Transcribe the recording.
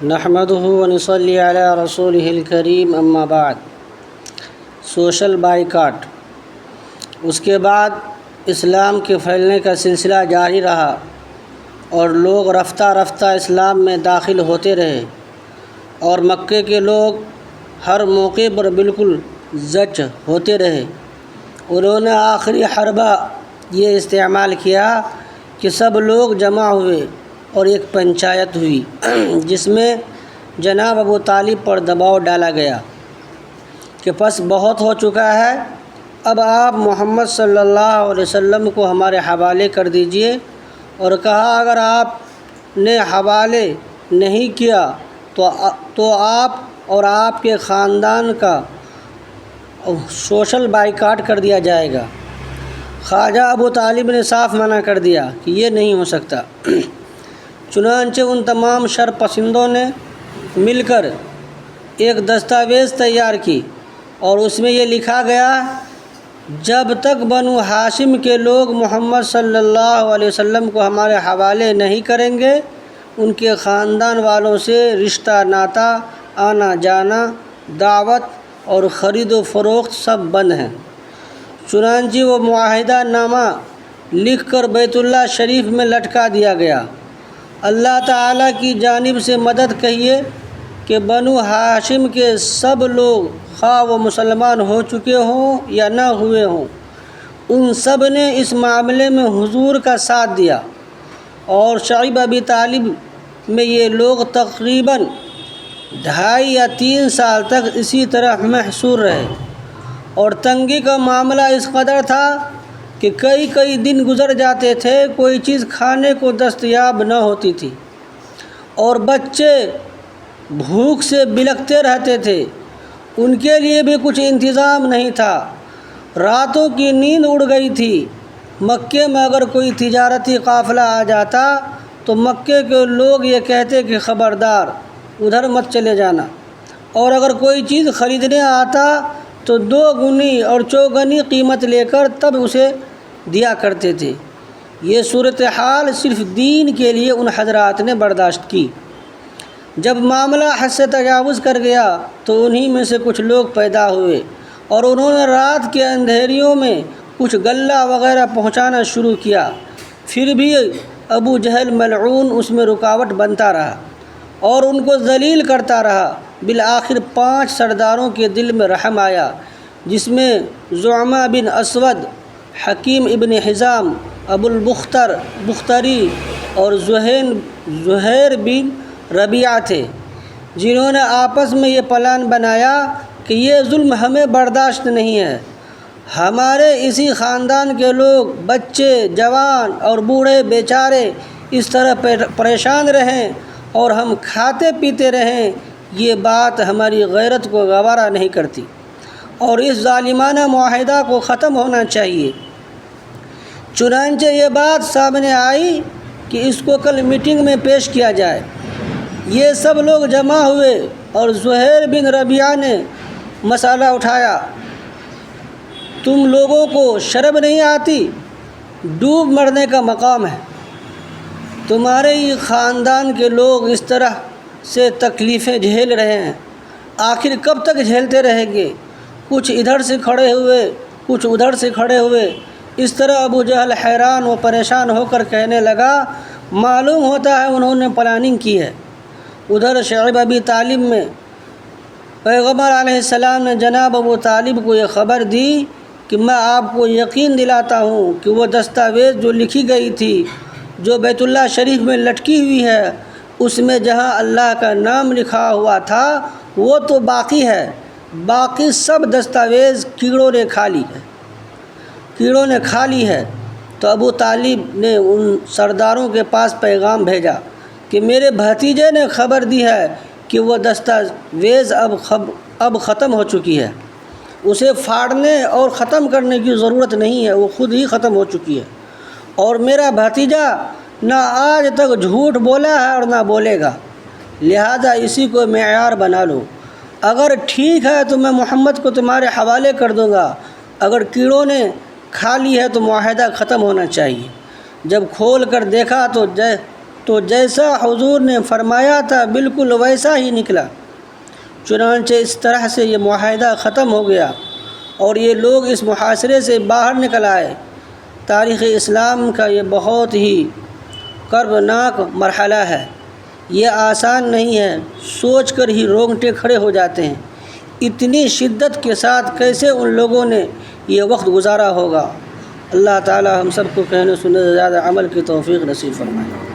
نحمده ونصلي على رسوله الكريم اما بعد۔ سوشل بائیکاٹ، اس کے بعد اسلام کے پھیلنے کا سلسلہ جاری رہا اور لوگ رفتہ رفتہ اسلام میں داخل ہوتے رہے، اور مکے کے لوگ ہر موقع پر بالکل زچ ہوتے رہے۔ انہوں نے آخری حربہ یہ استعمال کیا کہ سب لوگ جمع ہوئے اور ایک پنچایت ہوئی جس میں جناب ابو طالب پر دباؤ ڈالا گیا کہ بس بہت ہو چکا ہے، اب آپ محمد صلی اللہ علیہ وسلم کو ہمارے حوالے کر دیجئے، اور کہا اگر آپ نے حوالے نہیں کیا تو آپ اور آپ کے خاندان کا سوشل بائیکاٹ کر دیا جائے گا۔ خواجہ ابو طالب نے صاف منع کر دیا کہ یہ نہیں ہو سکتا۔ چنانچہ ان تمام شر پسندوں نے مل کر ایک دستاویز تیار کی، اور اس میں یہ لکھا گیا، جب تک بنو ہاشم کے لوگ محمد صلی اللہ علیہ وسلم کو ہمارے حوالے نہیں کریں گے، ان کے خاندان والوں سے رشتہ ناتا، آنا جانا، دعوت اور خرید و فروخت سب بند ہیں۔ چنانچہ وہ معاہدہ نامہ لکھ کر بیت اللہ شریف میں لٹکا دیا گیا۔ اللہ تعالیٰ کی جانب سے مدد کہیے کہ بنو ہاشم کے سب لوگ، خواہ وہ مسلمان ہو چکے ہوں یا نہ ہوئے ہوں، ان سب نے اس معاملے میں حضور کا ساتھ دیا، اور شعیب ابی طالب میں یہ لوگ تقریباً 2.5 یا 3 سال تک اسی طرح محصور رہے، اور تنگی کا معاملہ اس قدر تھا کہ کئی دن گزر جاتے تھے، کوئی چیز کھانے کو دستیاب نہ ہوتی تھی، اور بچے بھوک سے بلکتے رہتے تھے، ان کے لیے بھی کچھ انتظام نہیں تھا۔ راتوں کی نیند اڑ گئی تھی۔ مکے میں اگر کوئی تجارتی قافلہ آ جاتا تو مکے کے لوگ یہ کہتے کہ خبردار ادھر مت چلے جانا، اور اگر کوئی چیز خریدنے آتا تو 2 گنی اور چوگنی قیمت لے کر تب اسے دیا کرتے تھے۔ یہ صورتحال صرف دین کے لیے ان حضرات نے برداشت کی۔ جب معاملہ حد سے تجاوز کر گیا تو انہی میں سے کچھ لوگ پیدا ہوئے، اور انہوں نے رات کے اندھیریوں میں کچھ غلہ وغیرہ پہنچانا شروع کیا۔ پھر بھی ابو جہل ملعون اس میں رکاوٹ بنتا رہا اور ان کو ذلیل کرتا رہا۔ بالآخر 5 سرداروں کے دل میں رحم آیا، جس میں زعمہ بن اسود، حکیم ابن حزام، ابو البختر بختری اور زہیر بن ربیعہ تھے، جنہوں نے آپس میں یہ پلان بنایا کہ یہ ظلم ہمیں برداشت نہیں ہے۔ ہمارے اسی خاندان کے لوگ، بچے، جوان اور بوڑھے بیچارے اس طرح پریشان رہیں اور ہم کھاتے پیتے رہیں، یہ بات ہماری غیرت کو گوارا نہیں کرتی، اور اس ظالمانہ معاہدہ کو ختم ہونا چاہیے۔ چنانچہ یہ بات سامنے آئی کہ اس کو کل میٹنگ میں پیش کیا جائے۔ یہ سب لوگ جمع ہوئے اور زہیر بن ربیعہ نے مسئلہ اٹھایا، تم لوگوں کو شرم نہیں آتی؟ ڈوب مرنے کا مقام ہے، تمہارے ہی خاندان کے لوگ اس طرح سے تکلیفیں جھیل رہے ہیں، آخر کب تک جھیلتے رہیں گے؟ کچھ ادھر سے کھڑے ہوئے، کچھ ادھر سے کھڑے ہوئے۔ اس طرح ابو جہل حیران و پریشان ہو کر کہنے لگا، معلوم ہوتا ہے انہوں نے پلاننگ کی ہے۔ ادھر شعیب ابی طالب میں پیغمبر علیہ السلام نے جناب ابو طالب کو یہ خبر دی کہ میں آپ کو یقین دلاتا ہوں کہ وہ دستاویز جو لکھی گئی تھی، جو بیت اللہ شریف میں لٹکی ہوئی ہے، اس میں جہاں اللہ کا نام لکھا ہوا تھا وہ تو باقی ہے، باقی سب دستاویز کیڑوں نے کھا لی ہے۔ تو ابو طالب نے ان سرداروں کے پاس پیغام بھیجا کہ میرے بھتیجے نے خبر دی ہے کہ وہ دستاویز اب ختم ہو چکی ہے، اسے پھاڑنے اور ختم کرنے کی ضرورت نہیں ہے، وہ خود ہی ختم ہو چکی ہے، اور میرا بھتیجا نہ آج تک جھوٹ بولا ہے اور نہ بولے گا، لہذا اسی کو معیار بنا لو۔ اگر ٹھیک ہے تو میں محمد کو تمہارے حوالے کر دوں گا، اگر کیڑوں نے کھا لی ہے تو معاہدہ ختم ہونا چاہیے۔ جب کھول کر دیکھا تو تو جیسا حضور نے فرمایا تھا بالکل ویسا ہی نکلا۔ چنانچہ اس طرح سے یہ معاہدہ ختم ہو گیا اور یہ لوگ اس محاصرے سے باہر نکل آئے۔ تاریخ اسلام کا یہ بہت ہی کربناک مرحلہ ہے، یہ آسان نہیں ہے، سوچ کر ہی رونگٹے کھڑے ہو جاتے ہیں۔ اتنی شدت کے ساتھ کیسے ان لوگوں نے یہ وقت گزارا ہوگا۔ اللہ تعالی ہم سب کو کہنے سننے سے زیادہ عمل کی توفیق نصیب فرمائے۔